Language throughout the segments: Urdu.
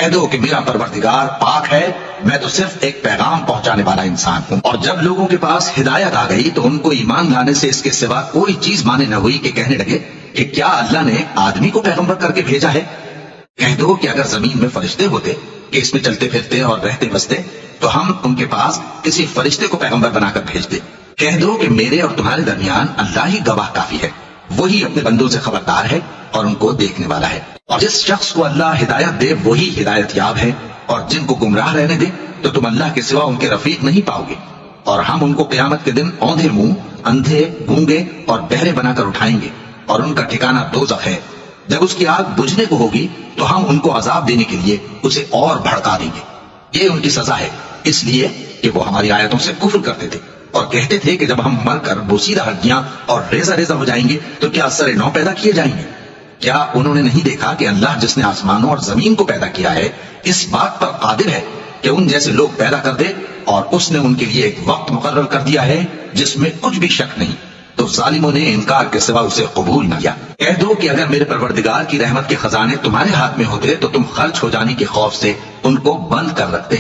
کہہ دو کہ میرا پروردگار پاک ہے، میں تو صرف ایک پیغام پہنچانے والا انسان ہوں۔ اور جب لوگوں کے پاس ہدایت آ گئی تو ان کو ایمان لانے سے اس کے سوا کوئی چیز مانے نہ ہوئی کہ کہنے لگے کہ کیا اللہ نے آدمی کو پیغمبر کر کے بھیجا ہے؟ کہہ دو کہ اگر زمین میں فرشتے ہوتے کہ اس میں چلتے پھرتے اور رہتے بستے تو ہم ان کے پاس کسی فرشتے کو پیغمبر بنا کر بھیجتے۔ کہہ دو کہ میرے اور تمہارے درمیان اللہ ہی گواہ کافی ہے، وہی اپنے بندوں سے خبردار ہے اور ان کو دیکھنے والا ہے۔ اور جس شخص کو اللہ ہدایت دے وہی ہدایت یاب ہے، اور جن کو گمراہ رہنے دے تو تم اللہ کے سوا ان کے رفیق نہیں پاؤ گے۔ اور ہم ان کو قیامت کے دن اوندھے منہ، اندھے، گونگے اور بہرے بنا کر اٹھائیں گے، اور ان کا ٹھکانہ دوزخ ہے۔ جب اس کی آگ بجھنے کو ہوگی تو ہم ان کو عذاب دینے کے لیے اسے اور بھڑکا دیں گے۔ یہ ان کی سزا ہے، اس لیے کہ وہ ہماری آیتوں سے کفر کرتے تھے اور کہتے تھے کہ جب ہم مر کر بوسیدہ ہڈیاں اور ریزہ ریزہ ہو جائیں گے تو کیا سر نو پیدا کیے جائیں گے؟ کیا انہوں نے نہیں دیکھا کہ اللہ جس نے آسمانوں اور زمین کو پیدا کیا ہے اس بات پر قادر ہے کہ ان جیسے لوگ پیدا کر دے، اور اس نے ان کے لیے ایک وقت مقرر کر دیا ہے جس میں کچھ بھی شک نہیں۔ تو ظالموں نے انکار کے سوا اسے قبول نہ کیا۔ کہہ دو کہ اگر میرے پروردگار کی رحمت کے خزانے تمہارے ہاتھ میں ہوتے تو تم خرچ ہو جانے کے خوف سے ان کو بند کر رکھتے،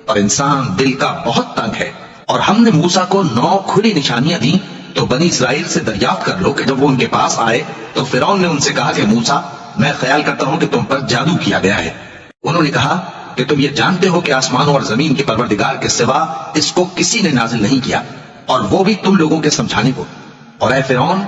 اور انسان دل کا بہت تنگ ہے۔ اور ہم نے موسیٰ کو 9 کھلی نشانیاں دیں تو بنی اسرائیل سے دریافت کر لو کہ جب وہ ان کے پاس آئے تو فرعون نے ان سے کہا کہ موسیٰ، میں خیال کرتا ہوں کہ تم پر جادو کیا گیا ہے۔ انہوں نے کہا کہ تم یہ جانتے ہو کہ آسمانوں اور زمین کے پروردگار کے سوا اس کو کسی نے نازل نہیں کیا، اور وہ بھی تم لوگوں کے سمجھانے کو۔ اور اے فرعون،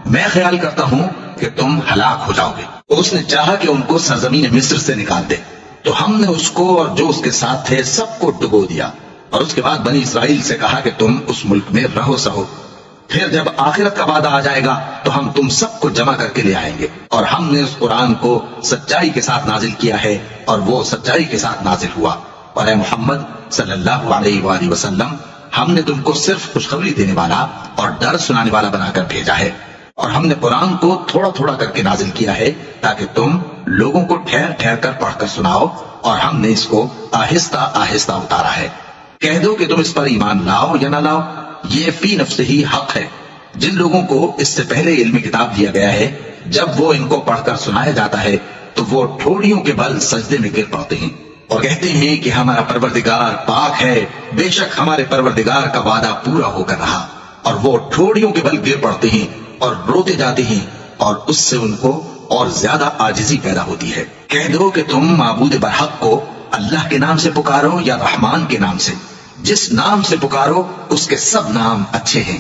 میں خیال کرتا ہوں کہ تم ہلاک ہو جاؤ گے۔ اس نے چاہا کہ ان کو سرزمین مصر سے نکال دے، تو ہم نے اس کو اور جو اس کے ساتھ تھے سب کو ڈبو دیا، اور اس کے بعد بنی اسرائیل سے کہا کہ تم اس ملک میں رہو سہو، پھر جب آخرت کا وعدہ آ جائے گا تو ہم تم سب کو جمع کر کے لے آئیں گے۔ اور ہم نے اس قرآن کو سچائی کے ساتھ نازل کیا ہے، اور وہ سچائی کے ساتھ نازل ہوا۔ اور اے محمد صلی اللہ علیہ وآلہ وسلم، ہم نے تم کو صرف خوشخبری دینے والا اور ڈر سنانے والا بنا کر بھیجا ہے، اور ہم نے قرآن کو تھوڑا تھوڑا کر کے نازل کیا ہے تاکہ تم لوگوں کو ٹھہر ٹھہر کر پڑھ کر سناؤ، اور ہم نے اس کو آہستہ آہستہ اتارا ہے۔ کہہ دو کہ تم اس پر ایمان لاؤ یا نہ لاؤ، یہ فی نفسہ ہی حق ہے۔ جن لوگوں کو اس سے پہلے علم کتاب دیا گیا ہے، جب وہ ان کو پڑھ کر سنایا جاتا ہے تو وہ ٹھوڑیوں کے بل سجدے میں گر پڑتے ہیں اور کہتے ہیں کہ ہمارا پروردگار پاک ہے، بے شک ہمارے پروردگار کا وعدہ پورا ہو کر رہا۔ اور وہ ٹھوڑیوں کے بل گر پڑتے ہیں اور روتے جاتے ہیں، اور اس سے ان کو اور زیادہ عاجزی پیدا ہوتی ہے۔ کہہ دو کہ تم معبود برحق کو اللہ کے نام سے پکارو یا رحمان کے نام سے، جس نام سے پکارو اس کے سب نام اچھے ہیں۔